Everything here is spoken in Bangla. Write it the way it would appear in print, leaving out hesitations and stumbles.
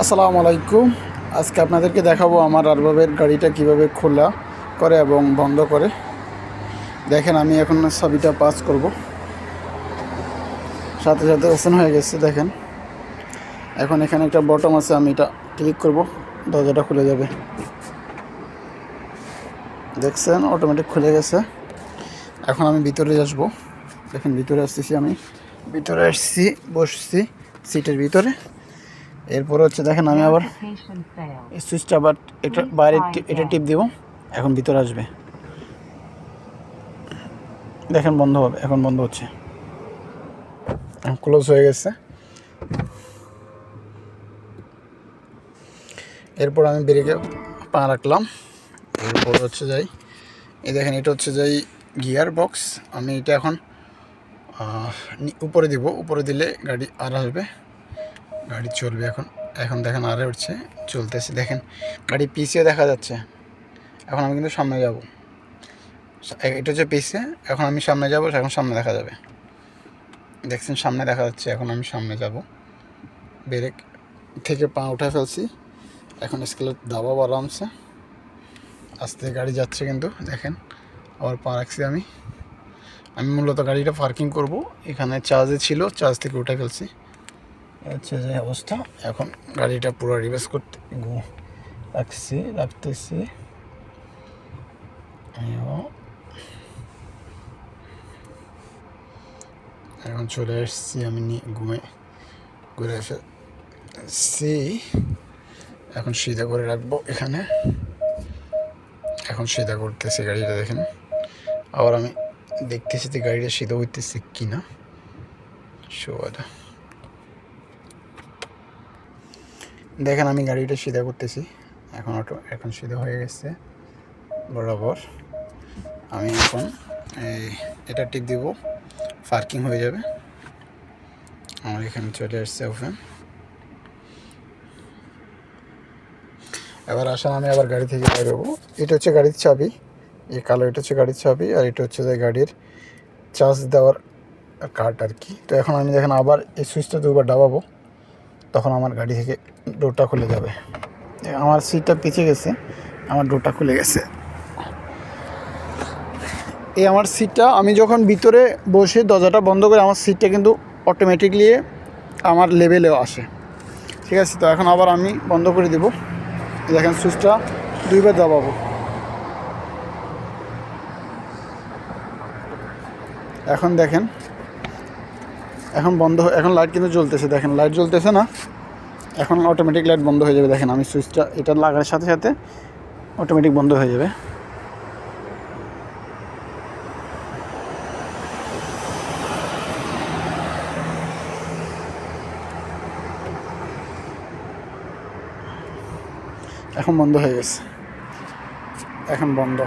আসসালামু আলাইকুম। আজকে আপনাদেরকে দেখাবো আমার আরবাবের গাড়িটা কিভাবে খোলা করে এবং বন্ধ করে। দেখেন আমি এখন চাবিটা পাস করব, সাথে সাথে ওপেন হয়ে গেছে। দেখেন এখন এখানে একটা বটম আছে, আমি এটা ক্লিক করব, দরজাটা খুলে যাবে। দেখছেন অটোমেটিক খুলে গেছে। এখন আমি ভিতরে আসবো। দেখেন ভিতরে আসতেছি, আমি ভিতরে আসছি, বসছি সিটের ভিতরে। এরপর হচ্ছে দেখেন আমি আবার এই সুইচটা আবার এটা বাইরে এটা টিপ দিব, এখন ভিতরে আসবে। দেখেন বন্ধ হবে, এখন বন্ধ হচ্ছে, ক্লোজ হয়ে গেছে। এরপর আমি ব্রেকে পা রাখলাম। এরপর হচ্ছে যাই, এই দেখেন এটা হচ্ছে যাই গিয়ার বক্স। আমি এটা এখন উপরে দিব, উপরে দিলে গাড়ি আর আসবে, গাড়ি চলবে। এখন এখন দেখেন আরে উঠছে, চলতেছে। দেখেন গাড়ি পিছিয়ে দেখা যাচ্ছে। এখন আমি কিন্তু সামনে যাব, এটা হচ্ছে পিছিয়ে, এখন আমি সামনে যাব, এখন সামনে দেখা যাবে। দেখছেন সামনে দেখা যাচ্ছে, এখন আমি সামনে যাব। ব্রেক থেকে পা উঠে ফেলছি, এখন স্কেলের দাবাব আরামসে, আস্তে গাড়ি যাচ্ছে কিন্তু। দেখেন আবার পা রাখছি আমি মূলত গাড়িটা পার্কিং করব। এখানে চার্জে ছিল, চার্জ থেকে উঠে ফেলছি, হচ্ছে যে অবস্থা। এখন গাড়িটা পুরো রিভার্স করতে রাখতেছি। এখন চলে এসেছি, আমি ঘুরে এসেছি। এখন সিধা করে রাখবো এখানে, এখন সিধা করতেছি গাড়িটা। দেখেন আবার আমি দেখতেছি যে গাড়িটা সিধা হইতেছে কিনা। দেখেন আমি গাড়িটা সিধা করতেছি, এখন সিধা হয়ে গেছে বরাবর। আমি এখন এটা টিপ দিব, পার্কিং হয়ে যাবে। আমার এখানে চলে আসছে ওপেন। এবার আসেন আমি আবার গাড়ি থেকে বেরোবো। এটা হচ্ছে গাড়ির চাবি, এই কালো এটা হচ্ছে গাড়ির চাবি, আর এটা হচ্ছে যে গাড়ির চার্জ দেওয়ার কার্ড আর কি। তো এখন আমি দেখেন আবার এই সুইচটা দুবার দাবাবো, তখন আমার গাড়ি থেকে ডোরটা খুলে যাবে। আমার সিটটা পিছিয়ে গেছে, আমার ডোরটা খুলে গেছে। এই আমার সিটটা আমি যখন ভিতরে বসে দরজাটা বন্ধ করে, আমার সিটটা কিন্তু অটোমেটিকলি আমার লেভেলেও আসে। ঠিক আছে, তো এখন আবার আমি বন্ধ করে দেব। দেখেন সুইচটা দুইবার দাবাবো, এখন দেখেন এখন বন্ধ, এখন লাইট কিন্তু জ্বলতেছে। দেখেন লাইট জ্বলতেছে না, এখন অটোমেটিক লাইট বন্ধ হয়ে যাবে। দেখেন আমি সুইচটা এটা লাগার সাথে সাথে অটোমেটিক বন্ধ হয়ে যাবে। এখন বন্ধ হয়ে গেছে, এখন বন্ধ।